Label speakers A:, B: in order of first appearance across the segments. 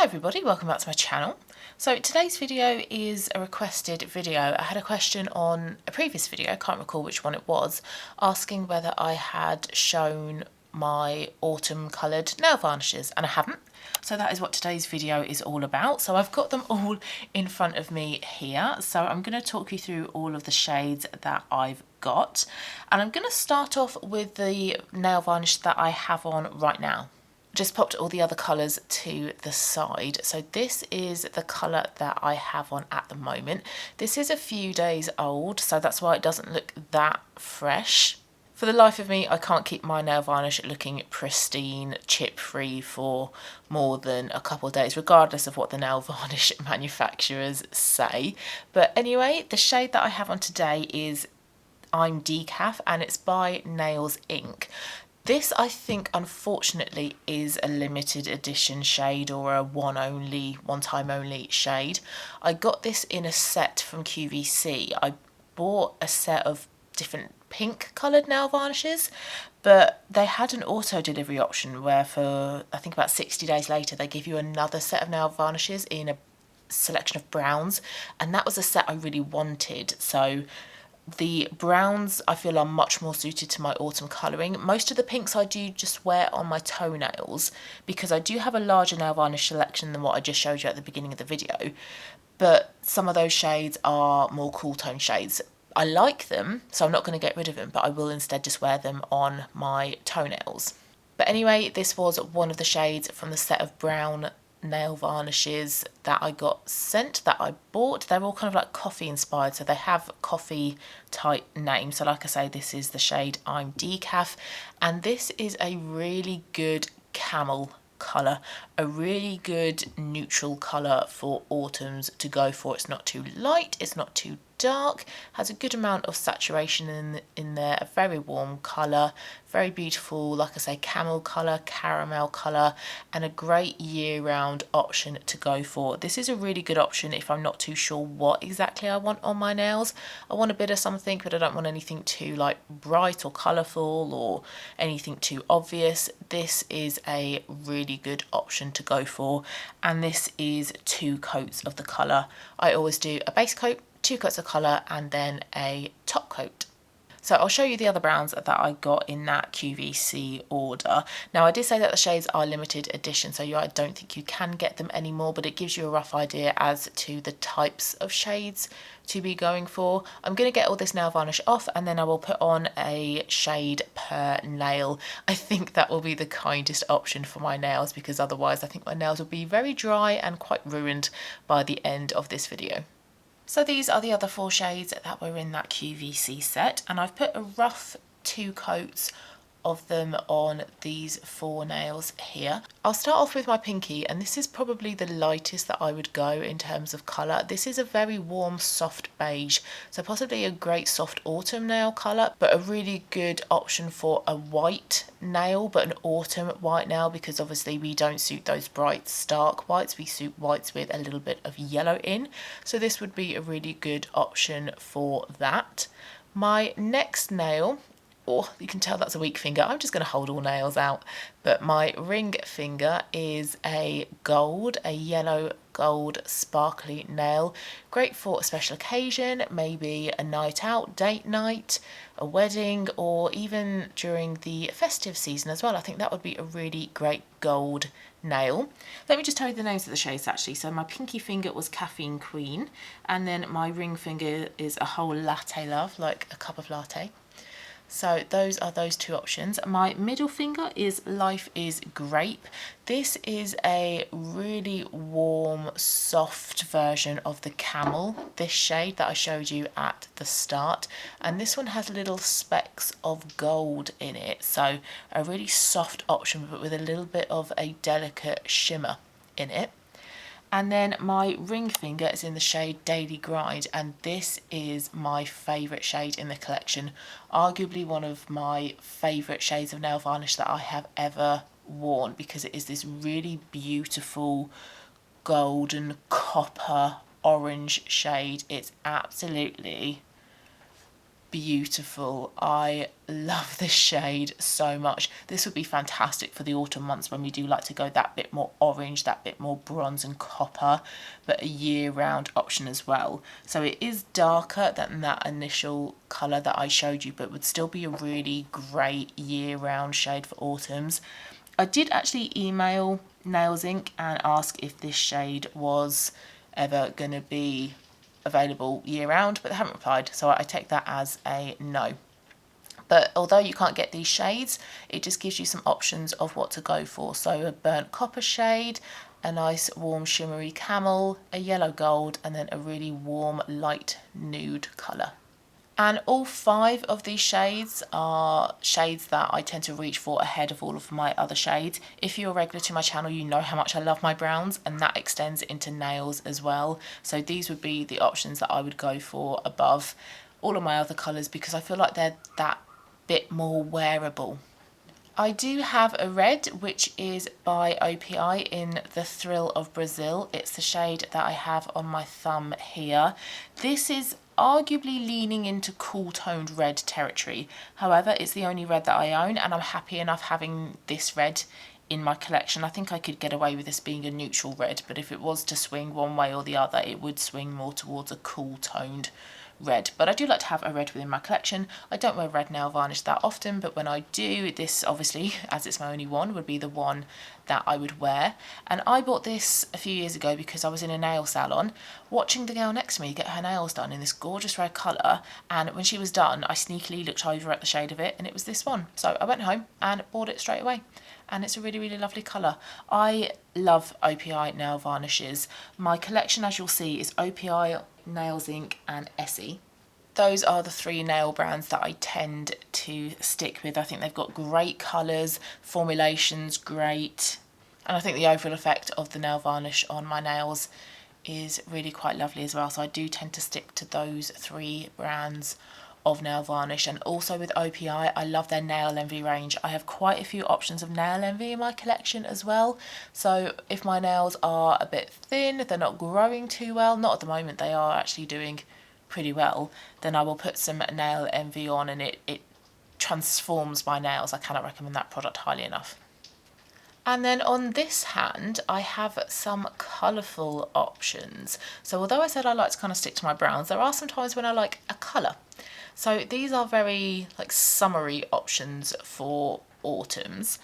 A: Hi everybody, welcome back to my channel. So today's video is a requested video. I had a question on a previous video, I can't recall which one it was, asking whether I had shown my autumn coloured nail varnishes, and I haven't. So that is what today's video is all about. So I've got them all in front of me here. So I'm going to talk you through all of the shades that I've got. And I'm going to start off with the nail varnish that I have on right now. Just popped all the other colours to the side. So this is the colour that I have on at the moment. This is a few days old, so that's why it doesn't look that fresh. For the life of me, I can't keep my nail varnish looking pristine, chip-free for more than a couple of days, regardless of what the nail varnish manufacturers say. But anyway, the shade that I have on today is I'm Decaf, and it's by Nails Inc. This, I think, unfortunately, is a limited edition shade or a one-time only shade. I got this in a set from QVC. I bought a set of different pink coloured nail varnishes, but they had an auto delivery option where for, I think, about 60 days later, they give you another set of nail varnishes in a selection of browns, and that was a set I really wanted. So the browns I feel are much more suited to my autumn colouring. Most of the pinks I do just wear on my toenails because I do have a larger nail varnish selection than what I just showed you at the beginning of the video. But some of those shades are more cool tone shades. I like them, so I'm not going to get rid of them, but I will instead just wear them on my toenails. But anyway, this was one of the shades from the set of brown nail varnishes that I got sent, that I bought. They're all kind of like coffee inspired, so they have coffee type names. So like I say, this is the shade I'm Decaf, and this is a really good camel colour, a really good neutral colour for autumns to go for. It's not too light, it's not too dark, has a good amount of saturation in there, a very warm colour, very beautiful, like I say, camel colour, caramel colour, and a great year-round option to go for. This is a really good option if I'm not too sure what exactly I want on my nails. I want a bit of something, but I don't want anything too like bright or colourful or anything too obvious. This is a really good option to go for, and this is 2 coats of the colour. I always do a base coat, 2 coats of colour, and then a top coat. So I'll show you the other browns that I got in that QVC order. Now I did say that the shades are limited edition, so I don't think you can get them anymore, but it gives you a rough idea as to the types of shades to be going for. I'm going to get all this nail varnish off, and then I will put on a shade per nail. I think that will be the kindest option for my nails, because otherwise I think my nails will be very dry and quite ruined by the end of this video. So these are the other 4 shades that were in that QVC set, and I've put a rough 2 coats of them on these 4 nails here. I'll start off with my pinky, and this is probably the lightest that I would go in terms of colour. This is a very warm, soft beige, so possibly a great soft autumn nail colour, but a really good option for a white nail, but an autumn white nail, because obviously we don't suit those bright, stark whites. We suit whites with a little bit of yellow in, so this would be a really good option for that. My next nail, or you can tell that's a weak finger, I'm just going to hold all nails out, but my ring finger is a gold, a yellow gold sparkly nail. Great for a special occasion, maybe a night out, date night, a wedding, or even during the festive season as well. I think that would be a really great gold nail. Let me just tell you the names of the shades actually. So my pinky finger was Caffeine Queen, and then my ring finger is a whole latte love, like a cup of latte. So those are those 2 options. My middle finger is Life is Grape. This is a really warm, soft version of the Camel, this shade that I showed you at the start. And this one has little specks of gold in it. So a really soft option, but with a little bit of a delicate shimmer in it. And then my ring finger is in the shade Daily Grind, and this is my favourite shade in the collection. Arguably one of my favourite shades of nail varnish that I have ever worn, because it is this really beautiful golden copper orange shade. It's absolutely beautiful. I love this shade so much. This would be fantastic for the autumn months when we do like to go that bit more orange, that bit more bronze and copper, but a year-round option as well. So it is darker than that initial colour that I showed you, but would still be a really great year-round shade for autumns. I did actually email Nails Inc and ask if this shade was ever going to be available year round, but they haven't replied, so I take that as a no. But although you can't get these shades, it just gives you some options of what to go for. So a burnt copper shade, a nice warm shimmery camel, a yellow gold, and then a really warm light nude colour. And all 5 of these shades are shades that I tend to reach for ahead of all of my other shades. If you're a regular to my channel, you know how much I love my browns, and that extends into nails as well. So these would be the options that I would go for above all of my other colours, because I feel like they're that bit more wearable. I do have a red, which is by OPI in the Thrill of Brazil. It's the shade that I have on my thumb here. This is arguably leaning into cool toned red territory. However, it's the only red that I own, and I'm happy enough having this red in my collection. I think I could get away with this being a neutral red, but if it was to swing one way or the other, it would swing more towards a cool toned red. But I do like to have a red within my collection. I don't wear red nail varnish that often, but when I do, this obviously, as it's my only one, would be the one that I would wear. And I bought this a few years ago because I was in a nail salon watching the girl next to me get her nails done in this gorgeous red colour, and when she was done I sneakily looked over at the shade of it and it was this one. So I went home and bought it straight away, and it's a really, really lovely colour. I love OPI nail varnishes. My collection, as you'll see, is OPI, Nails Inc and Essie. Those are the 3 nail brands that I tend to stick with. I think they've got great colours, formulations great, and I think the overall effect of the nail varnish on my nails is really quite lovely as well. So I do tend to stick to those 3 brands of nail varnish. And also with OPI, I love their Nail Envy range. I have quite a few options of Nail Envy in my collection as well. So if my nails are a bit thin, they're not growing too well, not at the moment, they are actually doing pretty well, then I will put some Nail Envy on, and it transforms my nails. I cannot recommend that product highly enough. And then on this hand, I have some colourful options. So although I said I like to kind of stick to my browns, there are some times when I like a colour. So these are very like summery options for autumns.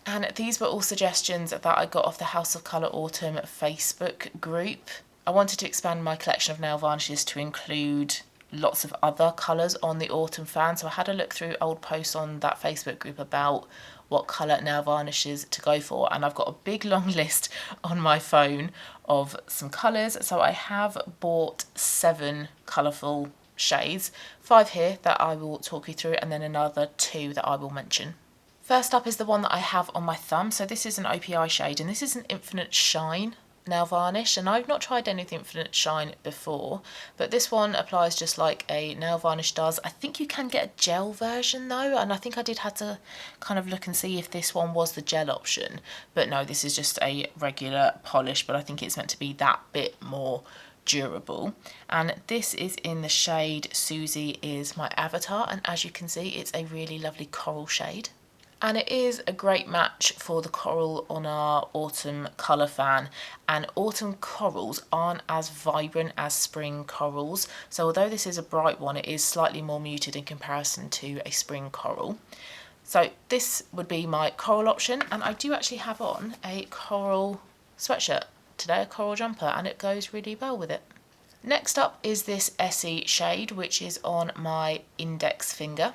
A: And these were all suggestions that I got off the House of Colour Autumn Facebook group. I wanted to expand my collection of nail varnishes to include lots of other colours on the autumn fan. So I had a look through old posts on that Facebook group about what colour nail varnishes to go for, and I've got a big long list on my phone of some colours. So I have bought 7 colourful shades, 5 here that I will talk you through, and then another 2 that I will mention. First up is the one that I have on my thumb. So this is an OPI shade, and this is an Infinite Shine nail varnish, and I've not tried anything Infinite Shine before, but this one applies just like a nail varnish does. I think you can get a gel version though, and I think I did have to kind of look and see if this one was the gel option, but no, this is just a regular polish, but I think it's meant to be that bit more durable. And this is in the shade Suzi is my avatar, and as you can see, it's a really lovely coral shade. And it is a great match for the coral on our autumn colour fan. And autumn corals aren't as vibrant as spring corals. So although this is a bright one, it is slightly more muted in comparison to a spring coral. So this would be my coral option. And I do actually have on a coral sweatshirt today, a coral jumper, and it goes really well with it. Next up is this Essie shade, which is on my index finger.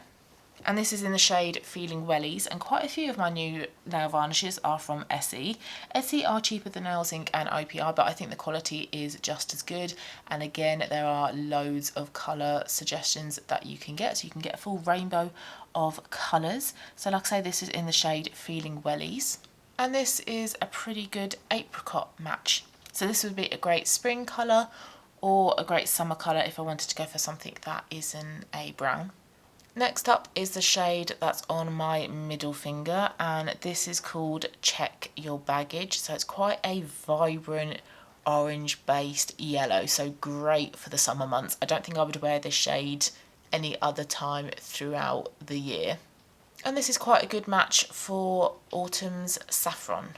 A: And this is in the shade Feeling Wellies, and quite a few of my new nail varnishes are from Essie. Essie are cheaper than Nails Inc and OPI, but I think the quality is just as good. And again, there are loads of colour suggestions that you can get, so you can get a full rainbow of colours. So like I say, this is in the shade Feeling Wellies. And this is a pretty good apricot match. So this would be a great spring colour or a great summer colour if I wanted to go for something that isn't a brown. Next up is the shade that's on my middle finger, and this is called Check Your Baggage. So it's quite a vibrant orange based yellow, so great for the summer months. I don't think I would wear this shade any other time throughout the year. And this is quite a good match for autumn's Saffron.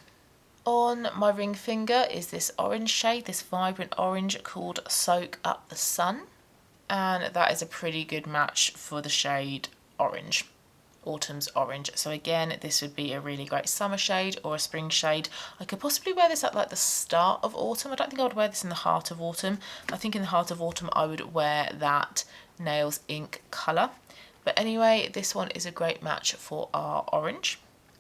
A: On my ring finger is this orange shade, this vibrant orange called Souq Up The Sun. And that is a pretty good match for the shade orange, autumn's orange. So again, this would be a really great summer shade or a spring shade. I could possibly wear this at like the start of autumn. I don't think I would wear this in the heart of autumn. I think in the heart of autumn I would wear that Nails Ink colour. But anyway, this one is a great match for our orange.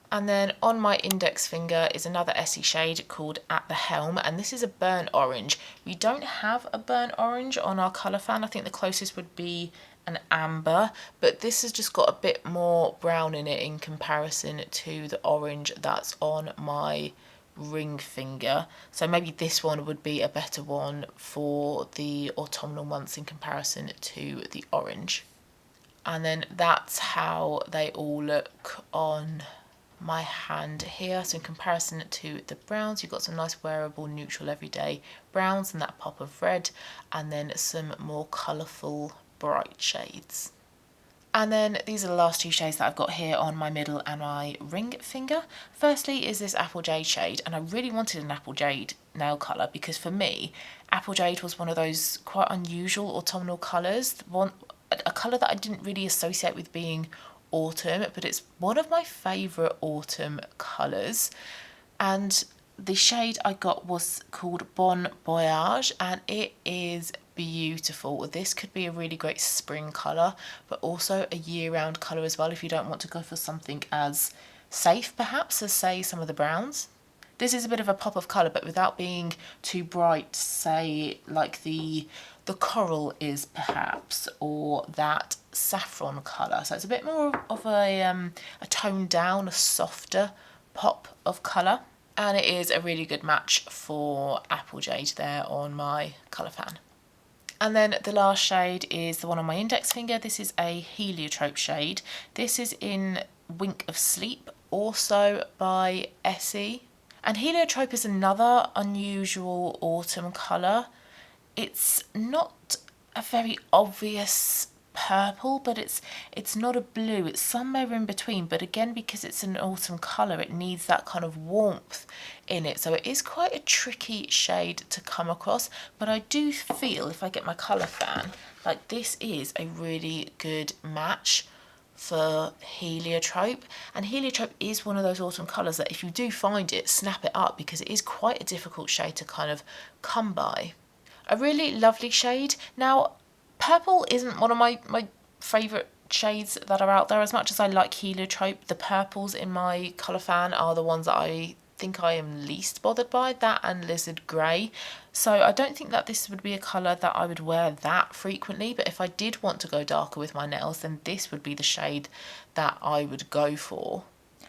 A: And then on my index finger is another Essie shade called At the Helm, and this is a burnt orange. We don't have a burnt orange on our colour fan. I think the closest would be an amber, but this has just got a bit more brown in it in comparison to the orange that's on my ring finger. So maybe this one would be a better one for the autumnal months in comparison to the orange. And then that's how they all look on my hand here. So in comparison to the browns, you've got some nice wearable neutral everyday browns and that pop of red, and then some more colourful bright shades. And then these are the last two shades that I've got here on my middle and my ring finger. Firstly is this Apple Jade shade, and I really wanted an Apple Jade nail colour because for me Apple Jade was one of those quite unusual autumnal colours, a colour that I didn't really associate with being autumn, but it's one of my favourite autumn colours. And the shade I got was called Bon Voyage, and it is beautiful. This could be a really great spring colour, but also a year-round colour as well if you don't want to go for something as safe perhaps as say some of the browns. This is a bit of a pop of colour, but without being too bright, say like the coral is perhaps, or that saffron colour. So it's a bit more of a toned down, a softer pop of colour. And it is a really good match for Apple Jade there on my colour fan. And then the last shade is the one on my index finger. This is a Heliotrope shade. This is in Wink of Sleep, also by Essie. And Heliotrope is another unusual autumn colour. It's not a very obvious purple, but it's not a blue, it's somewhere in between. But again, because it's an autumn colour, it needs that kind of warmth in it. So it is quite a tricky shade to come across, but I do feel if I get my colour fan, like this is a really good match for Heliotrope. And Heliotrope is one of those autumn colours that if you do find it, snap it up, because it is quite a difficult shade to kind of come by. A really lovely shade. Now, purple isn't one of my favourite shades that are out there. As much as I like Heliotrope, the purples in my colour fan are the ones that I think I am least bothered by, that and Lizard Grey. So I don't think that this would be a colour that I would wear that frequently, but if I did want to go darker with my nails, then this would be the shade that I would go for.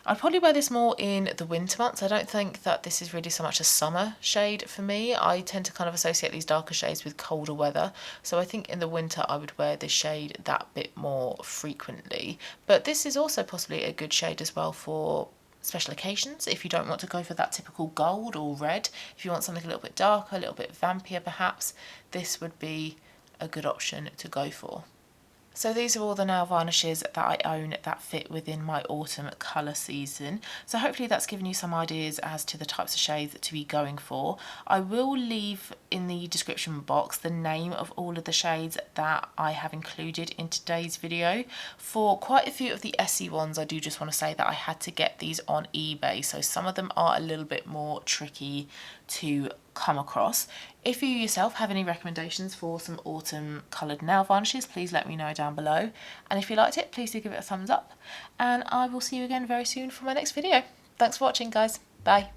A: I'd probably wear this more in the winter months. I don't think that this is really so much a summer shade for me. I tend to kind of associate these darker shades with colder weather. So I think in the winter I would wear this shade that bit more frequently. But this is also possibly a good shade as well for special occasions. If you don't want to go for that typical gold or red, if you want something a little bit darker, a little bit vampier perhaps, this would be a good option to go for. So these are all the nail varnishes that I own that fit within my autumn colour season. So hopefully that's given you some ideas as to the types of shades to be going for. I will leave in the description box the name of all of the shades that I have included in today's video. For quite a few of the Essie ones, I do just want to say that I had to get these on eBay, so some of them are a little bit more tricky to come across. If you yourself have any recommendations for some autumn coloured nail varnishes, please let me know down below. And if you liked it, please do give it a thumbs up. And I will see you again very soon for my next video. Thanks for watching, guys. Bye.